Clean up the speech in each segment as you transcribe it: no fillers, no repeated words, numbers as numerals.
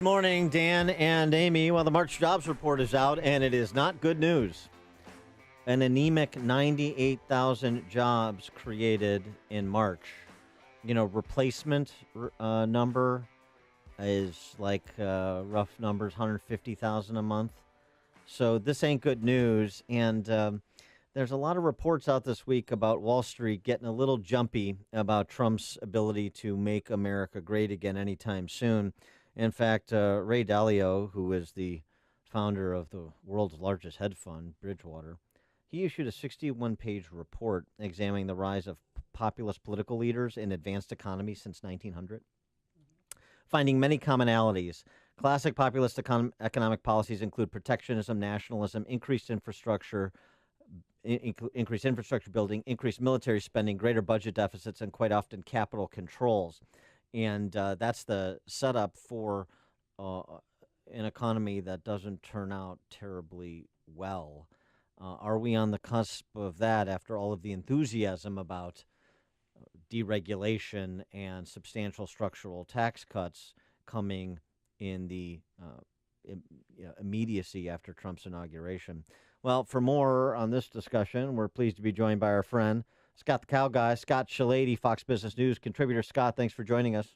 Good morning, Dan and Amy. Well, the March jobs report is out, and it is not good news. An anemic 98,000 jobs created in March. Replacement number is like rough numbers, 150,000 a month. So this ain't good news. And there's a lot of reports out this week about Wall Street getting a little jumpy about Trump's ability to make America great again anytime soon. In fact, Ray Dalio, who is the founder of the world's largest hedge fund, Bridgewater, he issued a 61-page report examining the rise of populist political leaders in advanced economies since 1900, finding many commonalities. Classic populist economic policies include protectionism, nationalism, increased infrastructure building, increased military spending, greater budget deficits, and quite often capital controls. And that's the setup for an economy that doesn't turn out terribly well. Are we on the cusp of that after all of the enthusiasm about deregulation and substantial structural tax cuts coming in the immediacy after Trump's inauguration? Well, for more on this discussion, we're pleased to be joined by our friend, Scott the Cow Guy, Scott Shellady, Fox Business News contributor. Scott, thanks for joining us.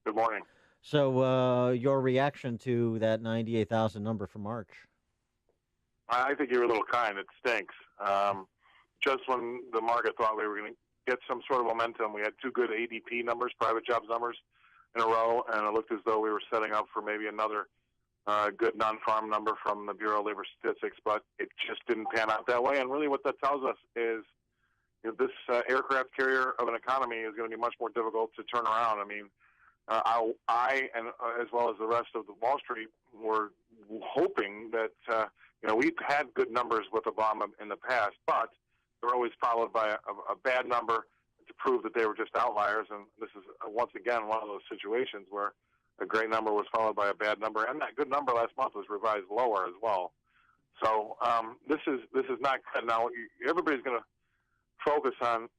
Good morning. So your reaction to that 98,000 number for March? I think you're a little kind. It stinks. Just when the market thought we were going to get some sort of momentum, we had two good ADP numbers, private jobs numbers, in a row, and it looked as though we were setting up for maybe another good non-farm number from the Bureau of Labor Statistics, but it just didn't pan out that way. And really what that tells us is this aircraft carrier of an economy is going to be much more difficult to turn around. I mean, I and as well as the rest of the Wall Street were hoping that, we've had good numbers with Obama in the past, but they're always followed by a bad number to prove that they were just outliers. And this is, once again, one of those situations where a great number was followed by a bad number, and that good number last month was revised lower as well. So this is not good. Now, everybody's going to focus on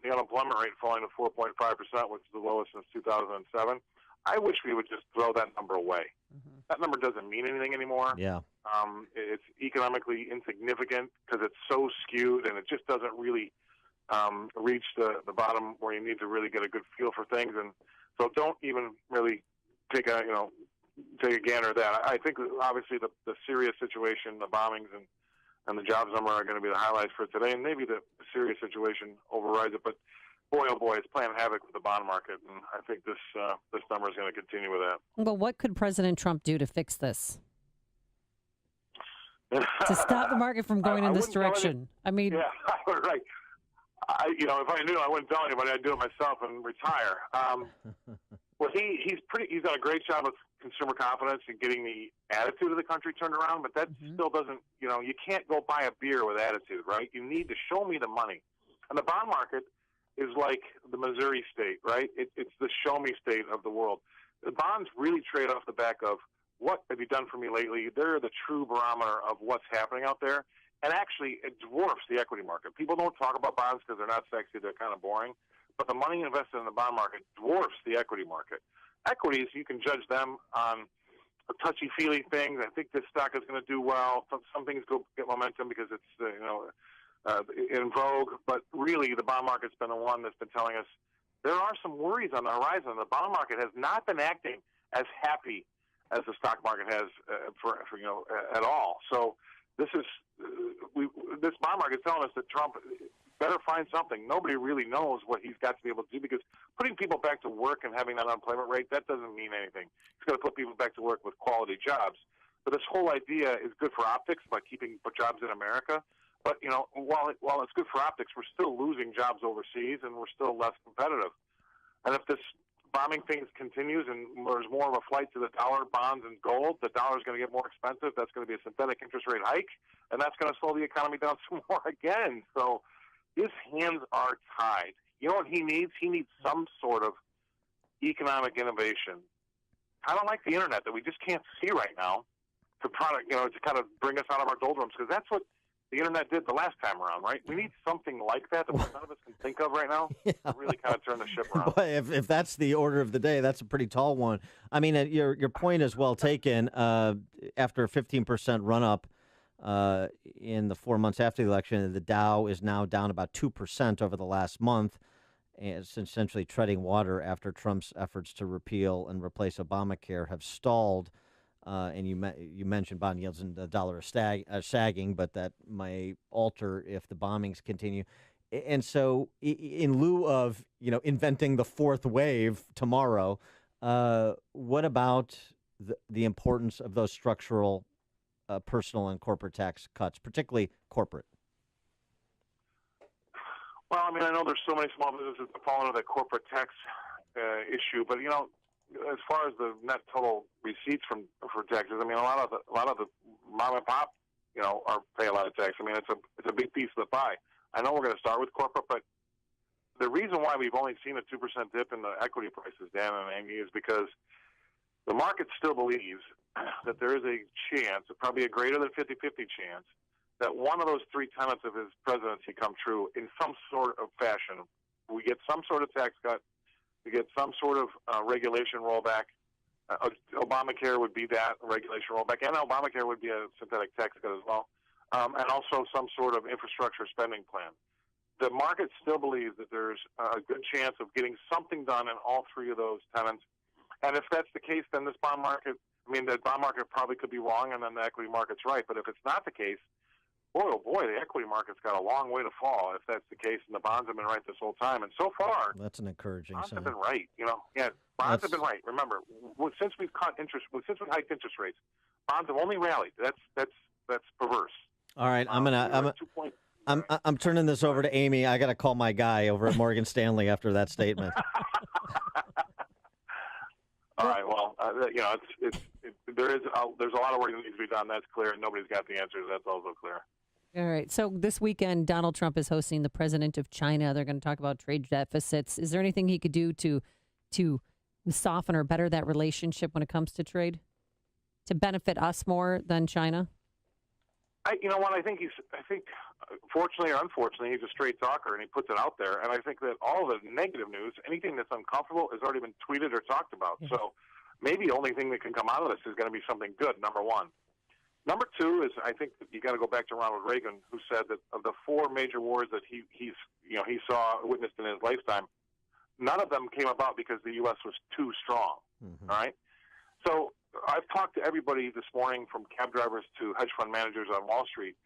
the unemployment rate falling to 4.5%, which is the lowest since 2007. I wish we would just throw that number away. Mm-hmm. That number doesn't mean anything anymore. Yeah. It's economically insignificant because it's so skewed, and it just doesn't really reach the bottom where you need to really get a good feel for things. And so don't even really take a gander at that. I think obviously the serious situation, the bombings and the jobs number are going to be the highlights for today, and maybe the serious situation overrides it. But boy, oh boy, it's playing havoc with the bond market, and I think this number is going to continue with that. Well, what could President Trump do to fix this? To stop the market from going in this direction? Yeah, right. If I knew, I wouldn't tell anybody. I'd do it myself and retire. Well, he's done a great job with consumer confidence and getting the attitude of the country turned around, but that still doesn't, you can't go buy a beer with attitude, right? You need to show me the money. And the bond market is like the Missouri state, right? It's the show me state of the world. The bonds really trade off the back of what have you done for me lately? They're the true barometer of what's happening out there. And actually, it dwarfs the equity market. People don't talk about bonds because they're not sexy. They're kind of boring. But the money invested in the bond market dwarfs the equity market. Equities, you can judge them on touchy-feely things. I think this stock is going to do well. Some things go get momentum because it's in vogue. But really, the bond market's been the one that's been telling us there are some worries on the horizon. The bond market has not been acting as happy as the stock market has at all. So this bond market is telling us that Trump better find something. Nobody really knows what he's got to be able to do because putting people back to work and having that unemployment rate, that doesn't mean anything. He's got to put people back to work with quality jobs. But this whole idea is good for optics by keeping jobs in America. But, while it's good for optics, we're still losing jobs overseas and we're still less competitive. And if this bombing thing continues and there's more of a flight to the dollar, bonds, and gold, the dollar's going to get more expensive. That's going to be a synthetic interest rate hike, and that's going to slow the economy down some more again. So his hands are tied. You know what he needs? He needs some sort of economic innovation, kind of like the internet that we just can't see right now, to kind of bring us out of our doldrums, because that's what the internet did the last time around, right? We need something like that none of us can think of right now to really kind of turn the ship around. Boy, if that's the order of the day, that's a pretty tall one. I mean, your point is well taken. After a 15% run up in the 4 months after the election, the Dow is now down about 2% over the last month. And it's essentially treading water after Trump's efforts to repeal and replace Obamacare have stalled. And you mentioned bond yields and the dollar is sagging, but that may alter if the bombings continue. And so, in lieu of inventing the fourth wave tomorrow, what about the importance of those structural, personal and corporate tax cuts, particularly corporate? Well, I mean, I know there's so many small businesses that fall into the corporate tax issue, but as far as the net total receipts for taxes, I mean, a lot of the mom and pop, pay a lot of tax. I mean, it's a big piece of the pie. I know we're going to start with corporate, but the reason why we've only seen a 2% dip in the equity prices, Dan and Amy, is because the market still believes that there is a chance, probably a greater than 50-50 chance, that one of those three tenets of his presidency come true in some sort of fashion. We get some sort of tax cut. We get some sort of regulation rollback. Obamacare would be that regulation rollback, and Obamacare would be a synthetic tax cut as well, and also some sort of infrastructure spending plan. The market still believes that there's a good chance of getting something done in all three of those tenets. And if that's the case, then the bond market probably could be wrong, and then the equity market's right. But if it's not the case, oh boy, the equity market's got a long way to fall if that's the case, and the bonds have been right this whole time. And so far, that's an encouraging bonds sign. Have been right. Bonds have been right. Remember, since we hiked interest rates, bonds have only rallied. That's perverse. All right, I'm turning this over to Amy. I got to call my guy over at Morgan Stanley after that statement. All right. Well, there's a lot of work that needs to be done. That's clear. Nobody's got the answers. That's also clear. All right. So this weekend, Donald Trump is hosting the president of China. They're going to talk about trade deficits. Is there anything he could do to soften or better that relationship when it comes to trade, to benefit us more than China? I think fortunately or unfortunately, he's a straight talker and he puts it out there. And I think that all the negative news, anything that's uncomfortable, has already been tweeted or talked about. Yeah. So maybe the only thing that can come out of this is going to be something good, number one. Number two is, I think that you got to go back to Ronald Reagan, who said that of the four major wars that he witnessed in his lifetime, none of them came about because the U.S. was too strong. Mm-hmm. All right. So I've talked to everybody this morning, from cab drivers to hedge fund managers on Wall Street,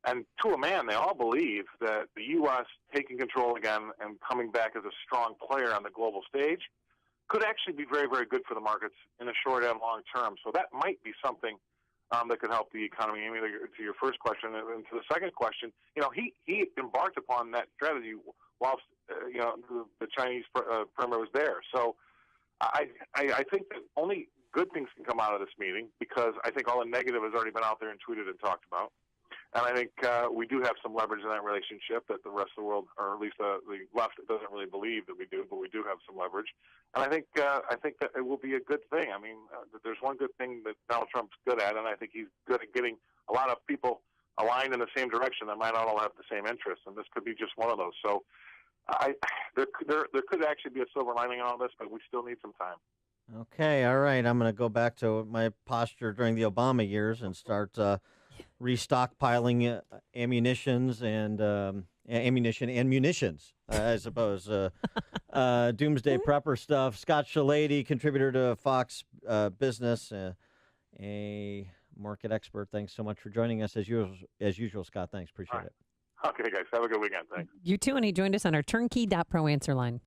and to a man, they all believe that the U.S. taking control again and coming back as a strong player on the global stage could actually be very, very good for the markets in the short and long term. So that might be something that could help the economy. Amy, to your first question, and to the second question, he embarked upon that strategy whilst the Chinese premier was there. So I think that only good things can come out of this meeting, because I think all the negative has already been out there and tweeted and talked about. And I think we do have some leverage in that relationship that the rest of the world, or at least the left, doesn't really believe that we do, but we do have some leverage. And I think that it will be a good thing. I mean, there's one good thing that Donald Trump's good at, and I think he's good at getting a lot of people aligned in the same direction that might not all have the same interests, and this could be just one of those. So there could actually be a silver lining on all this, but we still need some time. Okay, all right. I'm going to go back to my posture during the Obama years and start restockpiling ammunition and munitions, I suppose. Doomsday prepper stuff. Scott Shellady, contributor to Fox Business, a market expert. Thanks so much for joining us as usual, Scott. Thanks, appreciate it. Okay, guys, have a good weekend. Thanks. You too, and he joined us on our turnkey.pro answer line.